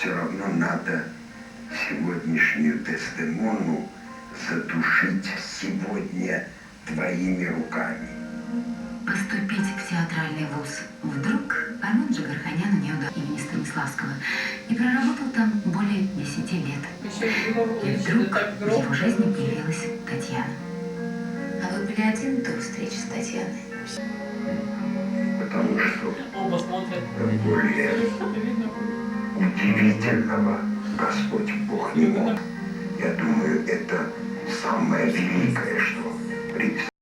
все равно надо сегодняшнюю Дездемону задушить сегодня твоими руками. Поступить в театральный вуз вдруг Армен Джигарханяну не удалось имени Станиславского и проработал там более 10 лет. И вдруг в его жизни появилась Татьяна. А вы были один до встречи с Татьяной? Потому что более удивительного Господь Бог не мог. Я думаю, это самое великое, что представляет.